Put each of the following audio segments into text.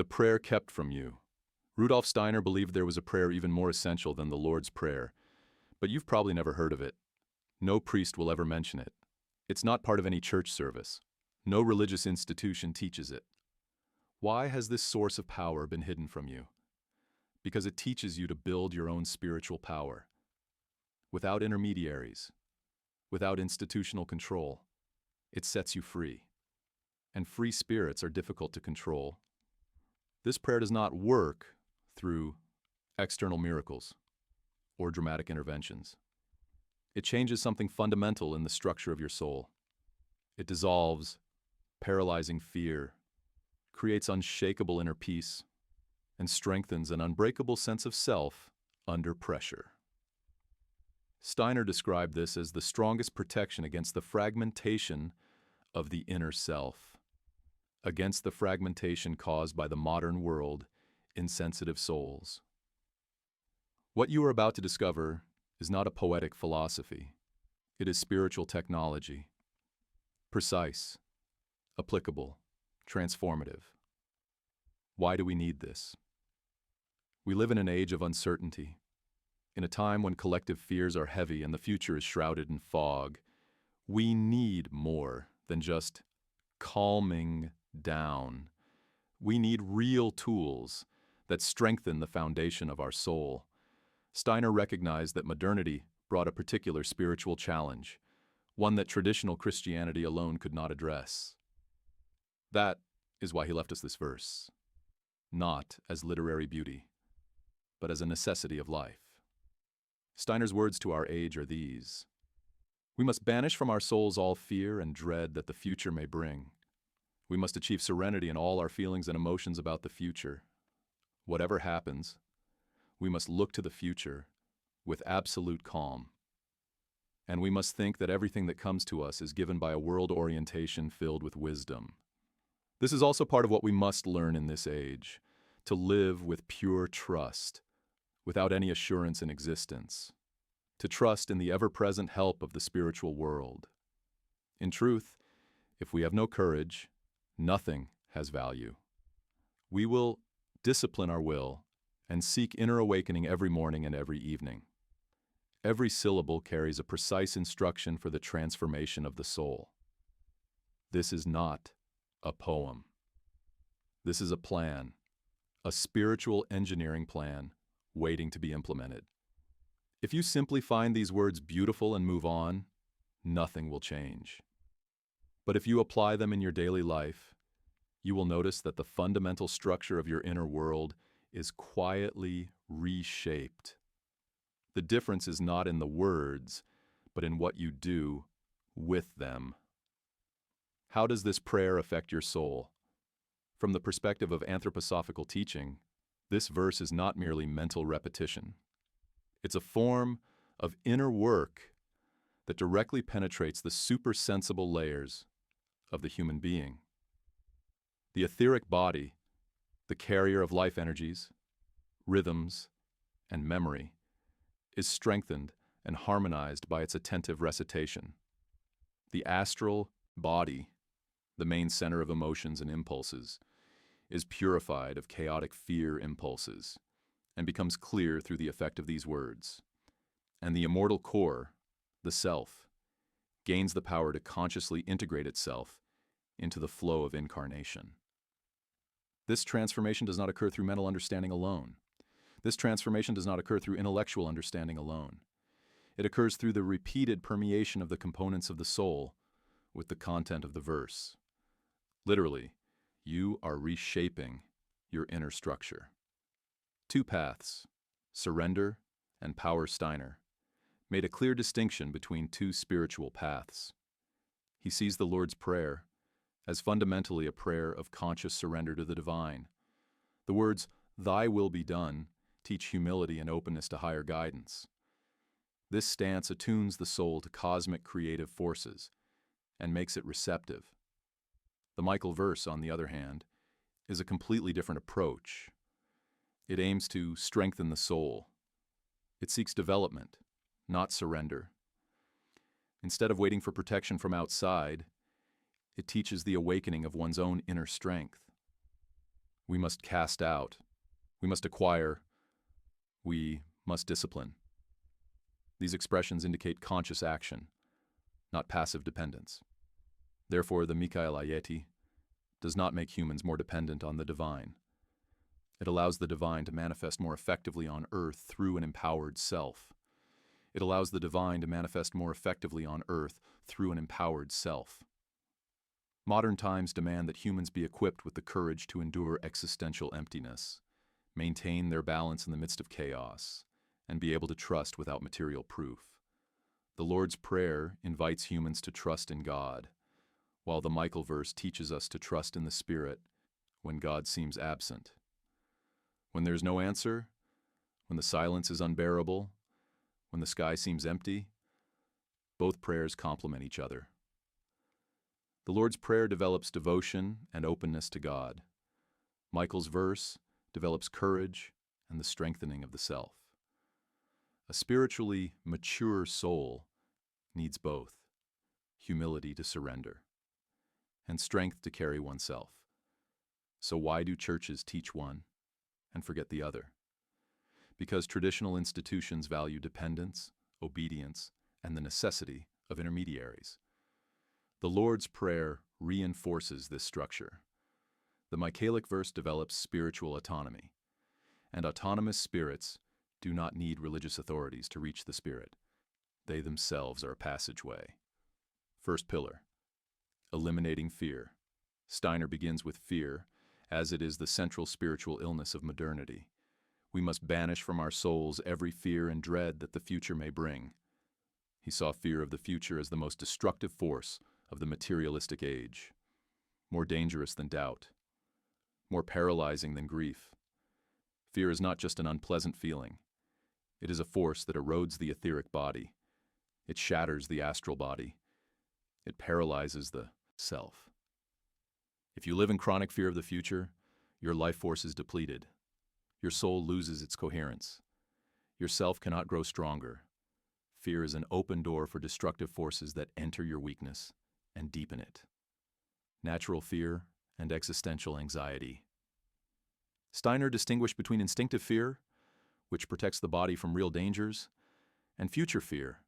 The prayer kept from you. Rudolf Steiner believed there was a prayer even more essential than the Lord's Prayer, but you've probably never heard of it. No priest will ever mention it. It's not part of any church service. No religious institution teaches it. Why has this source of power been hidden from you? Because it teaches you to build your own spiritual power. Without intermediaries, without institutional control, it sets you free. And free spirits are difficult to control. This prayer does not work through external miracles or dramatic interventions. It changes something fundamental in the structure of your soul. It dissolves paralyzing fear, creates unshakable inner peace, and strengthens an unbreakable sense of self under pressure. Steiner described this as the strongest protection against the fragmentation of the inner self, against the fragmentation caused by the modern world in sensitive souls. What you are about to discover is not a poetic philosophy. It is spiritual technology. Precise, applicable, transformative. Why do we need this? We live in an age of uncertainty, in a time when collective fears are heavy and the future is shrouded in fog. We need more than just calming down. We need real tools that strengthen the foundation of our soul. Steiner recognized that modernity brought a particular spiritual challenge, one that traditional Christianity alone could not address. That is why he left us this verse, not as literary beauty, but as a necessity of life. Steiner's words to our age are these: we must banish from our souls all fear and dread that the future may bring. We must achieve serenity in all our feelings and emotions about the future. Whatever happens, we must look to the future with absolute calm. And we must think that everything that comes to us is given by a world orientation filled with wisdom. This is also part of what we must learn in this age, to live with pure trust, without any assurance in existence, to trust in the ever-present help of the spiritual world. In truth, if we have no courage, nothing has value. We will discipline our will and seek inner awakening every morning and every evening. Every syllable carries a precise instruction for the transformation of the soul. This is not a poem. This is a plan, a spiritual engineering plan waiting to be implemented. If you simply find these words beautiful and move on, nothing will change. But if you apply them in your daily life, you will notice that the fundamental structure of your inner world is quietly reshaped. The difference is not in the words, but in what you do with them. How does this prayer affect your soul? From the perspective of anthroposophical teaching, this verse is not merely mental repetition. It's a form of inner work that directly penetrates the supersensible layers of the human being. The etheric body, the carrier of life energies, rhythms, and memory, is strengthened and harmonized by its attentive recitation. The astral body, the main center of emotions and impulses, is purified of chaotic fear impulses and becomes clear through the effect of these words. And the immortal core, the self, gains the power to consciously integrate itself into the flow of incarnation. This transformation does not occur through mental understanding alone. This transformation does not occur through intellectual understanding alone. It occurs through the repeated permeation of the components of the soul with the content of the verse. Literally, you are reshaping your inner structure. Two paths, surrender and power. Steiner made a clear distinction between two spiritual paths. He sees the Lord's Prayer as fundamentally a prayer of conscious surrender to the divine. The words, "Thy will be done," teach humility and openness to higher guidance. This stance attunes the soul to cosmic creative forces and makes it receptive. The Michael verse, on the other hand, is a completely different approach. It aims to strengthen the soul. It seeks development, not surrender. Instead of waiting for protection from outside, it teaches the awakening of one's own inner strength. We must cast out. We must acquire. We must discipline. These expressions indicate conscious action, not passive dependence. Therefore, the Michael Ayeti does not make humans more dependent on the divine. It allows the divine to manifest more effectively on earth through an empowered self. It allows the divine to manifest more effectively on earth through an empowered self. Modern times demand that humans be equipped with the courage to endure existential emptiness, maintain their balance in the midst of chaos, and be able to trust without material proof. The Lord's Prayer invites humans to trust in God, while the Michael verse teaches us to trust in the Spirit when God seems absent. When there's no answer, when the silence is unbearable, when the sky seems empty, both prayers complement each other. The Lord's Prayer develops devotion and openness to God. Michael's verse develops courage and the strengthening of the self. A spiritually mature soul needs both: humility to surrender and strength to carry oneself. So why do churches teach one and forget the other? Because traditional institutions value dependence, obedience, and the necessity of intermediaries. The Lord's Prayer reinforces this structure. The Michaelic verse develops spiritual autonomy, and autonomous spirits do not need religious authorities to reach the Spirit. They themselves are a passageway. First pillar: eliminating fear. Steiner begins with fear, as it is the central spiritual illness of modernity. We must banish from our souls every fear and dread that the future may bring. He saw fear of the future as the most destructive force of the materialistic age, more dangerous than doubt, more paralyzing than grief. Fear is not just an unpleasant feeling. It is a force that erodes the etheric body. It shatters the astral body. It paralyzes the self. If you live in chronic fear of the future, your life force is depleted. Your soul loses its coherence. Your self cannot grow stronger. Fear is an open door for destructive forces that enter your weakness and deepen it. Natural fear and existential anxiety. Steiner distinguished between instinctive fear, which protects the body from real dangers, and future fear,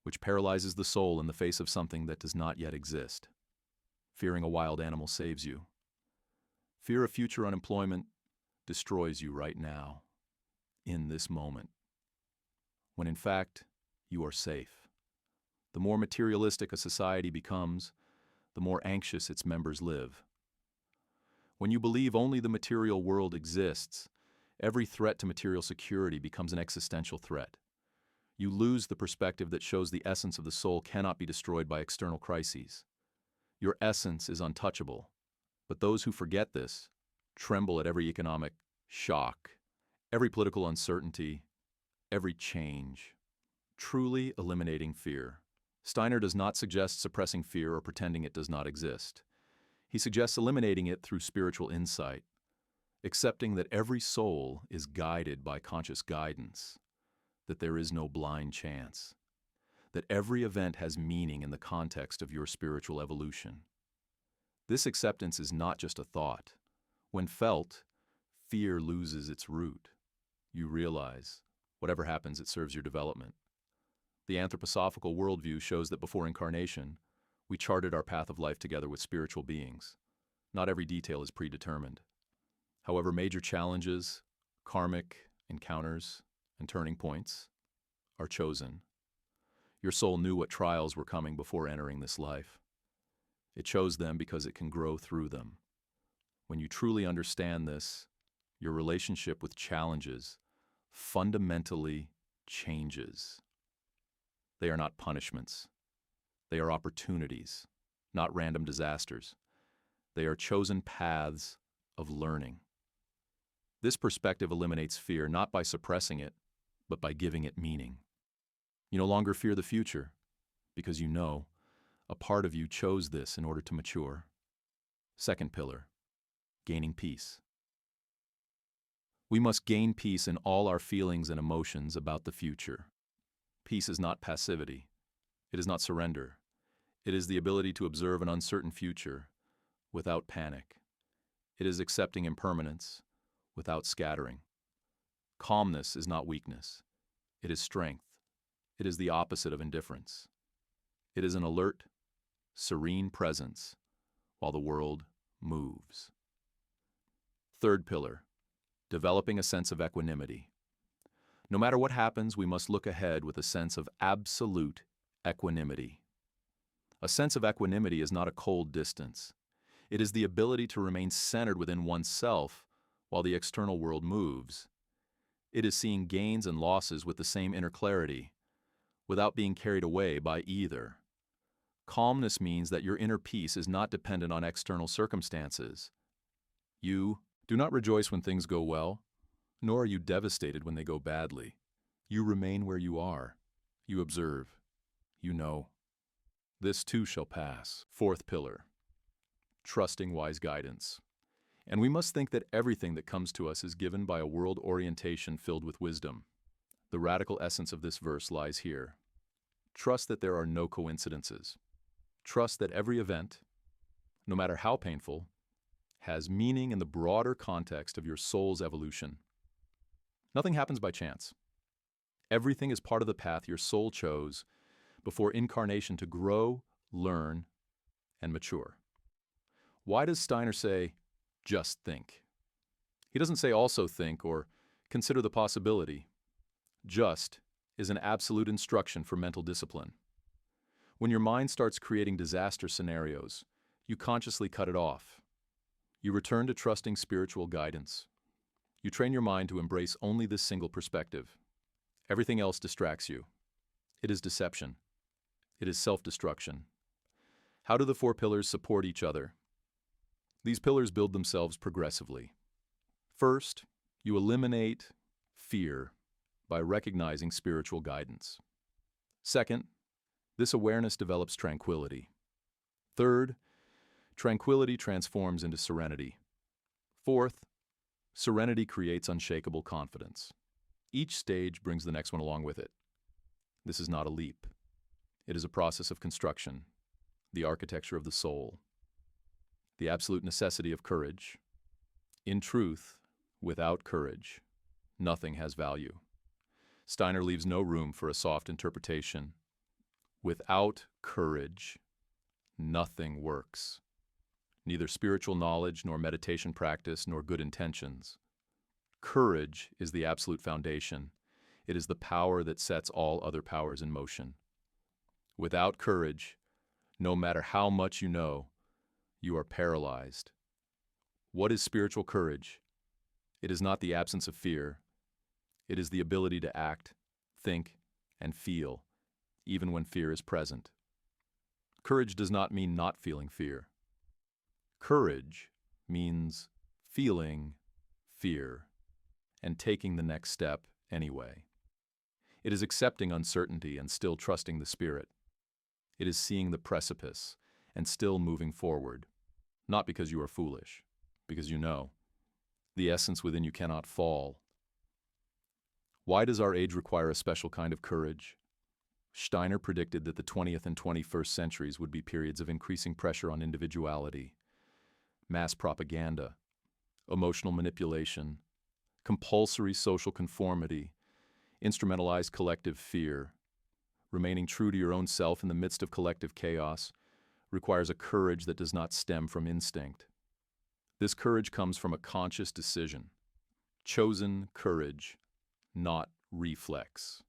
which paralyzes the soul in the face of something that does not yet exist. Fearing a wild animal saves you. Fear of future unemployment destroys you right now, in this moment, when in fact, you are safe. The more materialistic a society becomes, the more anxious its members live. When you believe only the material world exists, every threat to material security becomes an existential threat. You lose the perspective that shows the essence of the soul cannot be destroyed by external crises. Your essence is untouchable, but those who forget this tremble at every economic shock, every political uncertainty, every change. Truly eliminating fear. Steiner does not suggest suppressing fear or pretending it does not exist. He suggests eliminating it through spiritual insight, accepting that every soul is guided by conscious guidance, that there is no blind chance, that every event has meaning in the context of your spiritual evolution. This acceptance is not just a thought. When felt, fear loses its root. You realize, whatever happens, it serves your development. The anthroposophical worldview shows that before incarnation, we charted our path of life together with spiritual beings. Not every detail is predetermined. However, major challenges, karmic encounters, and turning points are chosen. Your soul knew what trials were coming before entering this life. It chose them because it can grow through them. When you truly understand this, your relationship with challenges fundamentally changes. They are not punishments. They are opportunities, not random disasters. They are chosen paths of learning. This perspective eliminates fear not by suppressing it, but by giving it meaning. You no longer fear the future because you know a part of you chose this in order to mature. Second pillar, gaining peace. We must gain peace in all our feelings and emotions about the future. Peace is not passivity. It is not surrender. It is the ability to observe an uncertain future without panic. It is accepting impermanence without scattering. Calmness is not weakness. It is strength. It is the opposite of indifference. It is an alert, serene presence while the world moves. Third pillar, developing a sense of equanimity. No matter what happens, we must look ahead with a sense of absolute equanimity. A sense of equanimity is not a cold distance. It is the ability to remain centered within oneself while the external world moves. It is seeing gains and losses with the same inner clarity, without being carried away by either. Calmness means that your inner peace is not dependent on external circumstances. You do not rejoice when things go well, nor are you devastated when they go badly. You remain where you are. You observe. You know. This too shall pass. Fourth pillar, trusting wise guidance. And we must think that everything that comes to us is given by a world orientation filled with wisdom. The radical essence of this verse lies here. Trust that there are no coincidences. Trust that every event, no matter how painful, has meaning in the broader context of your soul's evolution. Nothing happens by chance. Everything is part of the path your soul chose before incarnation to grow, learn, and mature. Why does Steiner say, just think? He doesn't say also think or consider the possibility. Just is an absolute instruction for mental discipline. When your mind starts creating disaster scenarios, you consciously cut it off. You return to trusting spiritual guidance. You train your mind to embrace only this single perspective. Everything else distracts you. It is deception. It is self-destruction. How do the four pillars support each other? These pillars build themselves progressively. First, you eliminate fear by recognizing spiritual guidance. Second, this awareness develops tranquility. Third, tranquility transforms into serenity. Fourth, serenity creates unshakable confidence. Each stage brings the next one along with it. This is not a leap. It is a process of construction, the architecture of the soul, the absolute necessity of courage. In truth, without courage, nothing has value. Steiner leaves no room for a soft interpretation. Without courage, nothing works. Neither spiritual knowledge, nor meditation practice, nor good intentions. Courage is the absolute foundation. It is the power that sets all other powers in motion. Without courage, no matter how much you know, you are paralyzed. What is spiritual courage? It is not the absence of fear. It is the ability to act, think, and feel, even when fear is present. Courage does not mean not feeling fear. Courage means feeling fear and taking the next step anyway. It is accepting uncertainty and still trusting the Spirit. It is seeing the precipice and still moving forward, not because you are foolish, because you know the essence within you cannot fall. Why does our age require a special kind of courage? Steiner predicted that the 20th and 21st centuries would be periods of increasing pressure on individuality, mass propaganda, emotional manipulation, compulsory social conformity, instrumentalized collective fear. Remaining true to your own self in the midst of collective chaos requires a courage that does not stem from instinct. This courage comes from a conscious decision, chosen courage, not reflex.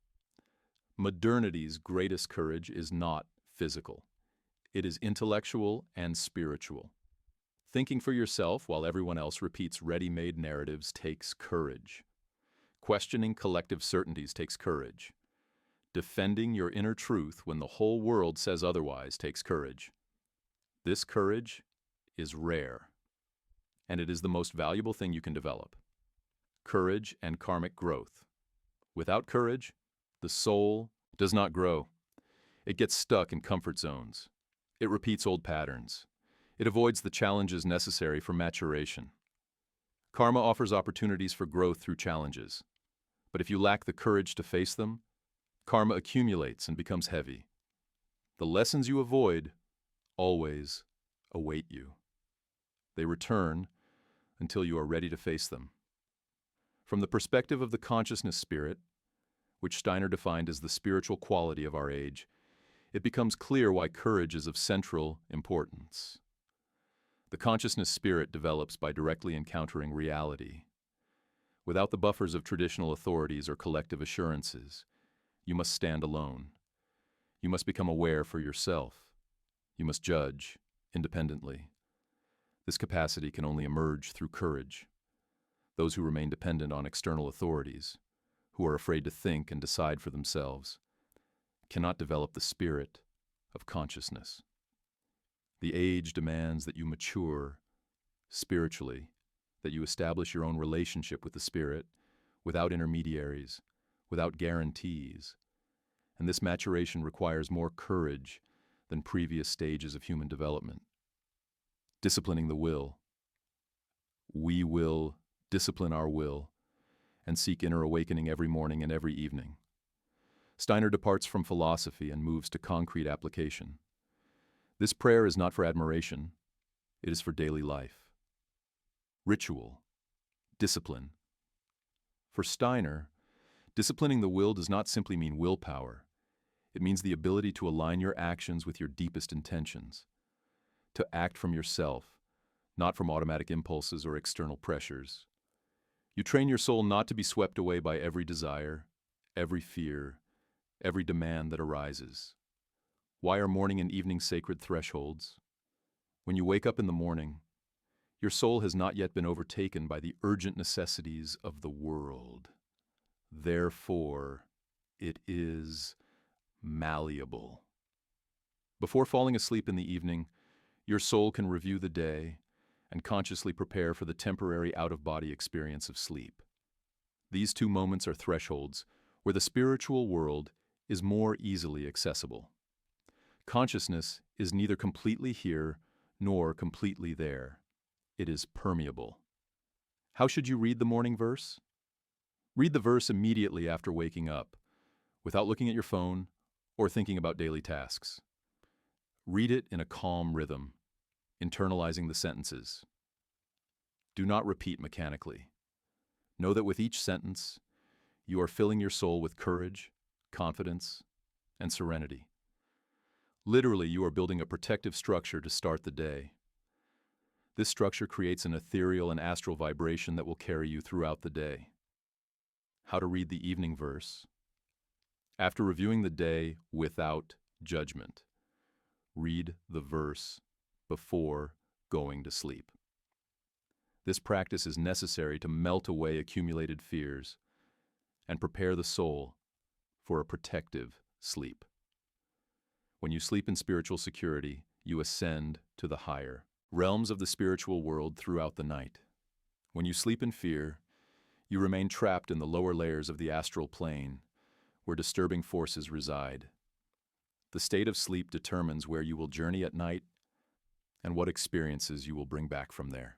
Modernity's greatest courage is not physical. It is intellectual and spiritual. Thinking for yourself while everyone else repeats ready-made narratives takes courage. Questioning collective certainties takes courage. Defending your inner truth when the whole world says otherwise takes courage. This courage is rare, and it is the most valuable thing you can develop. Courage and karmic growth. Without courage, the soul does not grow. It gets stuck in comfort zones. It repeats old patterns. It avoids the challenges necessary for maturation. Karma offers opportunities for growth through challenges. But if you lack the courage to face them, karma accumulates and becomes heavy. The lessons you avoid always await you. They return until you are ready to face them. From the perspective of the consciousness spirit, which Steiner defined as the spiritual quality of our age, it becomes clear why courage is of central importance. The consciousness spirit develops by directly encountering reality. Without the buffers of traditional authorities or collective assurances, you must stand alone. You must become aware for yourself. You must judge independently. This capacity can only emerge through courage. Those who remain dependent on external authorities, who are afraid to think and decide for themselves, cannot develop the spirit of consciousness. The age demands that you mature spiritually, that you establish your own relationship with the spirit without intermediaries, without guarantees. And this maturation requires more courage than previous stages of human development. Disciplining the will. We will discipline our will and seek inner awakening every morning and every evening. Steiner departs from philosophy and moves to concrete application. This prayer is not for admiration, it is for daily life. Ritual, discipline. For Steiner, disciplining the will does not simply mean willpower. It means the ability to align your actions with your deepest intentions, to act from yourself, not from automatic impulses or external pressures. You train your soul not to be swept away by every desire, every fear, every demand that arises. Why are morning and evening sacred thresholds? When you wake up in the morning, your soul has not yet been overtaken by the urgent necessities of the world. Therefore, it is malleable. Before falling asleep in the evening, your soul can review the day and consciously prepare for the temporary out-of-body experience of sleep. These two moments are thresholds where the spiritual world is more easily accessible. Consciousness is neither completely here nor completely there. It is permeable. How should you read the morning verse? Read the verse immediately after waking up, without looking at your phone or thinking about daily tasks. Read it in a calm rhythm, internalizing the sentences. Do not repeat mechanically. Know that with each sentence, you are filling your soul with courage, confidence, and serenity. Literally, you are building a protective structure to start the day. This structure creates an ethereal and astral vibration that will carry you throughout the day. How to read the evening verse. After reviewing the day without judgment, read the verse before going to sleep. This practice is necessary to melt away accumulated fears and prepare the soul for a protective sleep. When you sleep in spiritual security, you ascend to the higher realms of the spiritual world throughout the night. When you sleep in fear, you remain trapped in the lower layers of the astral plane, where disturbing forces reside. The state of sleep determines where you will journey at night and what experiences you will bring back from there.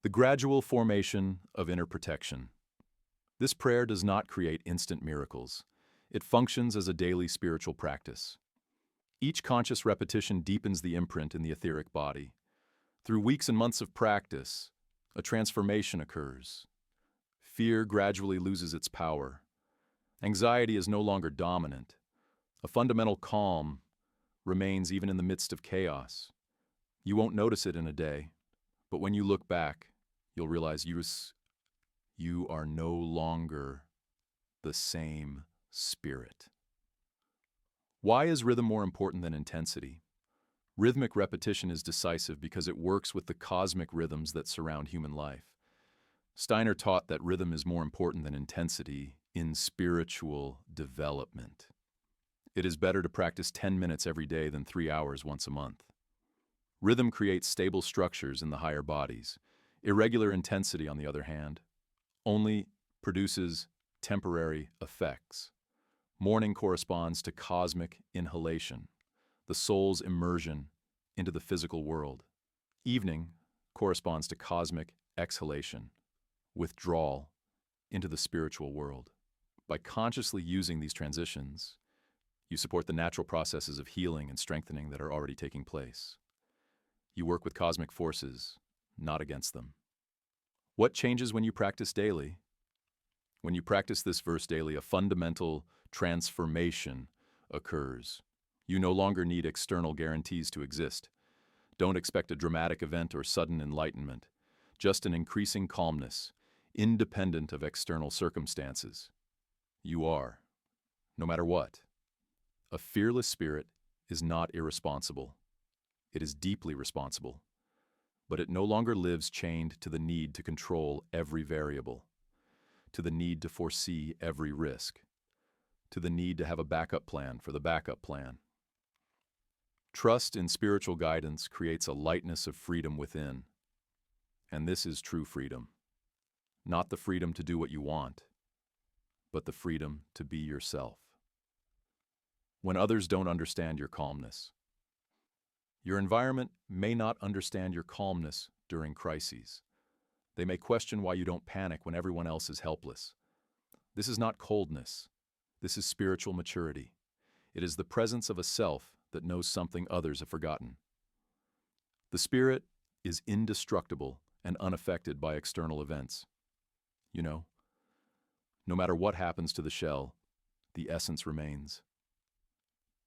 The gradual formation of inner protection. This prayer does not create instant miracles. It functions as a daily spiritual practice. Each conscious repetition deepens the imprint in the etheric body. Through weeks and months of practice, a transformation occurs. Fear gradually loses its power. Anxiety is no longer dominant. A fundamental calm remains even in the midst of chaos. You won't notice it in a day, but when you look back, you'll realize you are no longer the same spirit. Why is rhythm more important than intensity? Rhythmic repetition is decisive because it works with the cosmic rhythms that surround human life. Steiner taught that rhythm is more important than intensity in spiritual development. It is better to practice 10 minutes every day than 3 hours once a month. Rhythm creates stable structures in the higher bodies. Irregular intensity, on the other hand, only produces temporary effects. Morning corresponds to cosmic inhalation, the soul's immersion into the physical world. Evening corresponds to cosmic exhalation, withdrawal into the spiritual world. By consciously using these transitions, you support the natural processes of healing and strengthening that are already taking place. You work with cosmic forces, not against them. What changes when you practice daily? When you practice this verse daily, a fundamental transformation occurs. You no longer need external guarantees to exist. Don't expect a dramatic event or sudden enlightenment, just an increasing calmness, independent of external circumstances. You are, no matter what. A fearless spirit is not irresponsible. It is deeply responsible. But it no longer lives chained to the need to control every variable, to the need to foresee every risk, to the need to have a backup plan for the backup plan. Trust in spiritual guidance creates a lightness of freedom within. And this is true freedom. Not the freedom to do what you want, but the freedom to be yourself. When others don't understand your calmness. Your environment may not understand your calmness during crises. They may question why you don't panic when everyone else is helpless. This is not coldness. This is spiritual maturity. It is the presence of a self that knows something others have forgotten. The spirit is indestructible and unaffected by external events. You know, no matter what happens to the shell, the essence remains.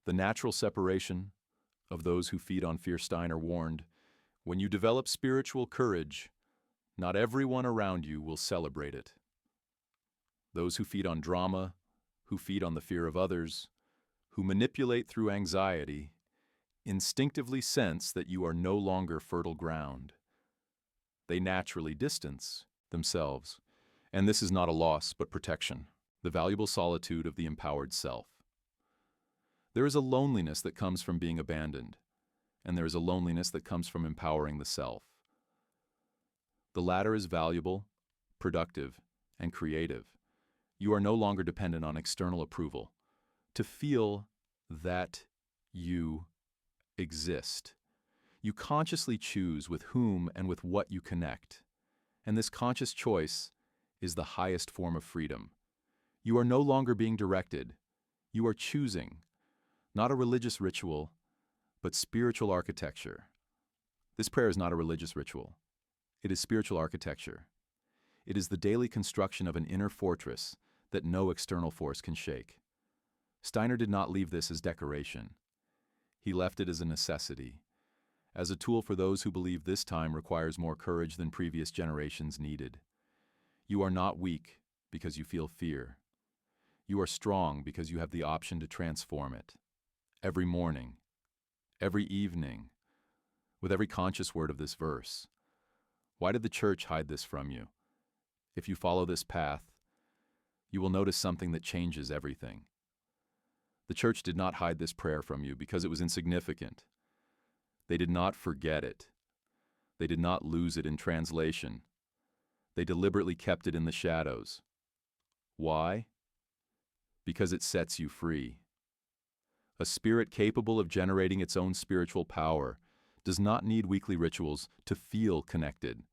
The natural separation of those who feed on fear. Steiner warned, when you develop spiritual courage, not everyone around you will celebrate it. Those who feed on drama, who feed on the fear of others, who manipulate through anxiety, instinctively sense that you are no longer fertile ground. They naturally distance themselves, and this is not a loss but protection, the valuable solitude of the empowered self. There is a loneliness that comes from being abandoned, and there is a loneliness that comes from empowering the self. The latter is valuable, productive, and creative. You are no longer dependent on external approval to feel that you exist. You consciously choose with whom and with what you connect, and this conscious choice is the highest form of freedom. You are no longer being directed. You are choosing. Not a religious ritual, but spiritual architecture. This prayer is not a religious ritual. It is spiritual architecture. It is the daily construction of an inner fortress that no external force can shake. Steiner did not leave this as decoration. He left it as a necessity, as a tool for those who believe this time requires more courage than previous generations needed. You are not weak because you feel fear. You are strong because you have the option to transform it. Every morning, every evening, with every conscious word of this verse. Why did the church hide this from you? If you follow this path, you will notice something that changes everything. The church did not hide this prayer from you because it was insignificant. They did not forget it. They did not lose it in translation. They deliberately kept it in the shadows. Why? Because it sets you free. A spirit capable of generating its own spiritual power does not need weekly rituals to feel connected.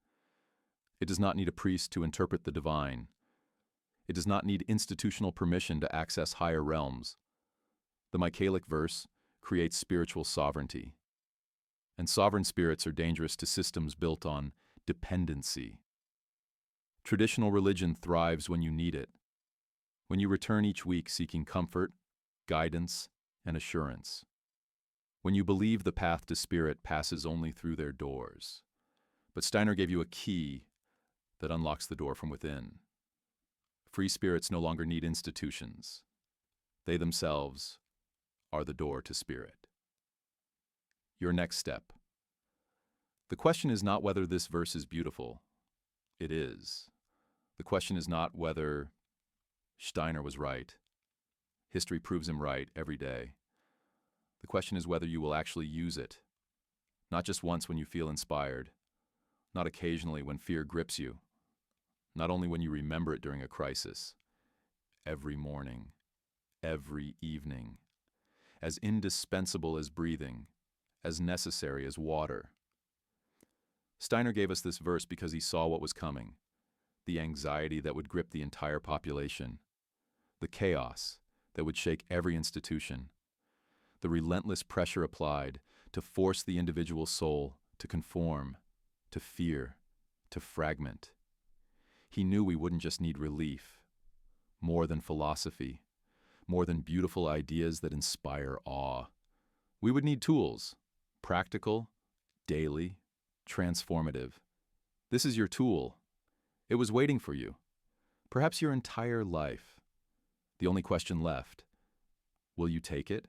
It does not need a priest to interpret the divine. It does not need institutional permission to access higher realms. The Michaelic verse creates spiritual sovereignty. And sovereign spirits are dangerous to systems built on dependency. Traditional religion thrives when you need it, when you return each week seeking comfort, guidance, and assurance. When you believe the path to spirit passes only through their doors. But Steiner gave you a key that unlocks the door from within. Free spirits no longer need institutions. They themselves are the door to spirit. Your next step. The question is not whether this verse is beautiful. It is. The question is not whether Steiner was right. History proves him right every day. The question is whether you will actually use it. Not just once when you feel inspired. Not occasionally when fear grips you. Not only when you remember it during a crisis. Every morning. Every evening. As indispensable as breathing. As necessary as water. Steiner gave us this verse because he saw what was coming. The anxiety that would grip the entire population. The chaos that would shake every institution. The relentless pressure applied to force the individual soul to conform, to fear, to fragment. He knew we wouldn't just need relief, more than philosophy, more than beautiful ideas that inspire awe. We would need tools, practical, daily, transformative. This is your tool. It was waiting for you. Perhaps your entire life. The only question left, will you take it?